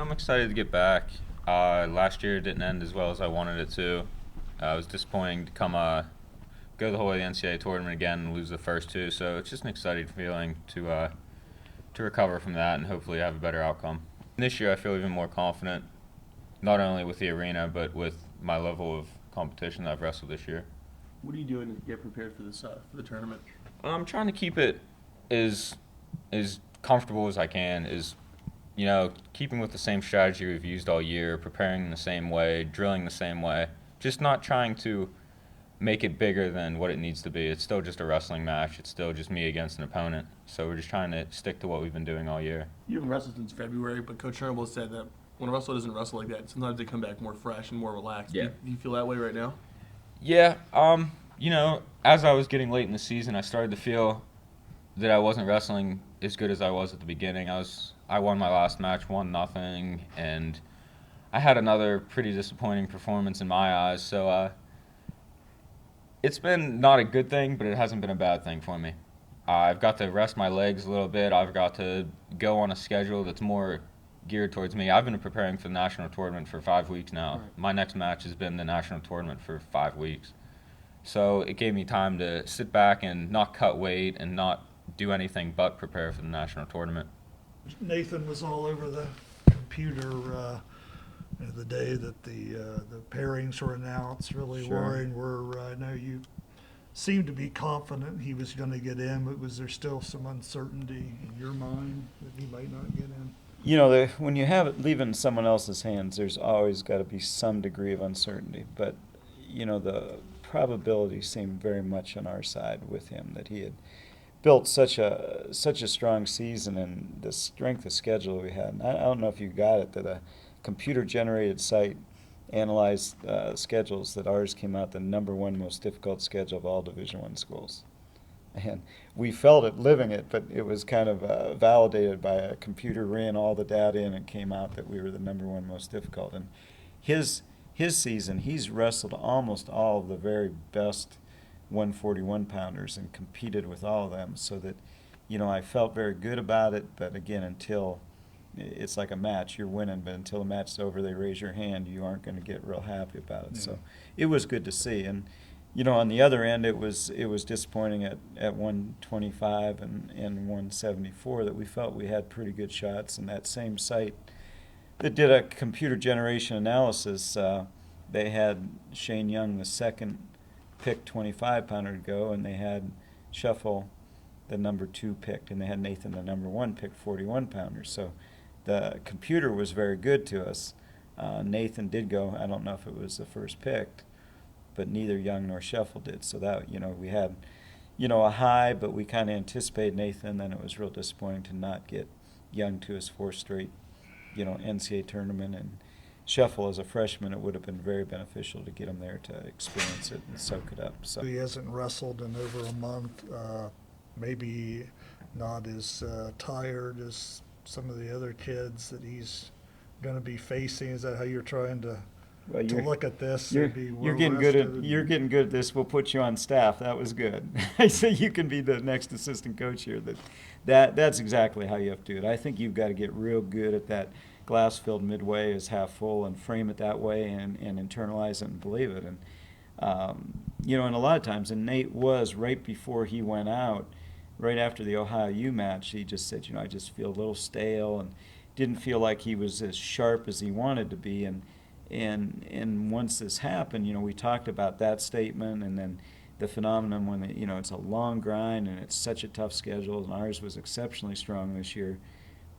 I'm excited to get back. Last year didn't end as well as I wanted it to. It was disappointing to go the whole way to the NCAA tournament again and lose the first two. So it's just an exciting feeling to recover from that and hopefully have a better outcome. This year I feel even more confident, not only with the arena but with my level of competition that I've wrestled this year. What are you doing to get prepared for this for the tournament? I'm trying to keep it as comfortable as I can. Keeping with the same strategy we've used all year, preparing in the same way, drilling the same way, just not trying to make it bigger than what it needs to be. It's still just a wrestling match. It's still just me against an opponent. So we're just trying to stick to what we've been doing all year. You haven't wrestled since February, but Coach Turnbull said that when a wrestler doesn't wrestle like that, sometimes they come back more fresh and more relaxed. Yeah. Do you feel that way right now? Yeah, as I was getting late in the season, I started to feel that I wasn't wrestling as good as I was at the beginning. I won my last match 1-0, and I had another pretty disappointing performance in my eyes. So it's been not a good thing, but it hasn't been a bad thing for me. I've got to rest my legs a little bit. I've got to go on a schedule that's more geared towards me. I've been preparing for the national tournament for 5 weeks now. Right. My next match has been the national tournament for 5 weeks. So it gave me time to sit back and not cut weight and not do anything but prepare for the national tournament. Nathan was all over the computer the day that the pairings were announced, really Sure. worrying. I know you seemed to be confident he was going to get in, but was there still some uncertainty in your mind that he might not get in? When you have it leaving someone else's hands, there's always got to be some degree of uncertainty. But, the probability seemed very much on our side with him, that he had built such a strong season and the strength of schedule we had. And I don't know if you got it, that a computer-generated site analyzed schedules, that ours came out the #1 most difficult schedule of all Division I schools. And we felt it living it, but it was kind of validated by a computer, ran all the data in, and came out that we were the #1 most difficult. And his season, he's wrestled almost all of the very best 141-pounders and competed with all of them, so that, I felt very good about it. But again, until it's like a match, you're winning, but until the match is over, they raise your hand, you aren't going to get real happy about it. Yeah. So it was good to see. And on the other end, it was disappointing at 125 and 174 that we felt we had pretty good shots. And that same site that did a computer generation analysis, they had Shane Young, the second picked 25-pounder, to go, and they had Shuffle, the #2 picked, and they had Nathan, the #1 picked 41-pounder. So the computer was very good to us. Nathan did go. I don't know if it was the first picked, but neither Young nor Shuffle did. So that, we had, a high, but we kind of anticipated Nathan. Then it was real disappointing to not get Young to his 4th straight, NCAA tournament. And Shuffle, as a freshman, it would have been very beneficial to get him there to experience it and soak it up. So He hasn't wrestled in over a month, maybe not as tired as some of the other kids that he's going to be facing. Is that how you're trying to look at this? You're getting good at this. We'll put you on staff. That was good. I say you can be the next assistant coach here. That's exactly how you have to do it. I think you've got to get real good at that glass filled midway is half full, and frame it that way, and internalize it and believe it. And and a lot of times, and Nate was right before he went out, right after the Ohio U match, he just said, I just feel a little stale, and didn't feel like he was as sharp as he wanted to be. And once this happened, we talked about that statement, and then the phenomenon when it's a long grind and it's such a tough schedule, and ours was exceptionally strong this year,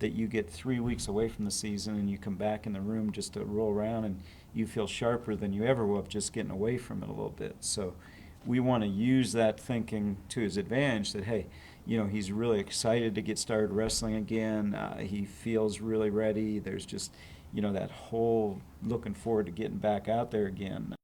that you get 3 weeks away from the season and you come back in the room just to roll around and you feel sharper than you ever will just getting away from it a little bit. So we want to use that thinking to his advantage, that, hey, he's really excited to get started wrestling again. He feels really ready. There's just, that whole looking forward to getting back out there again.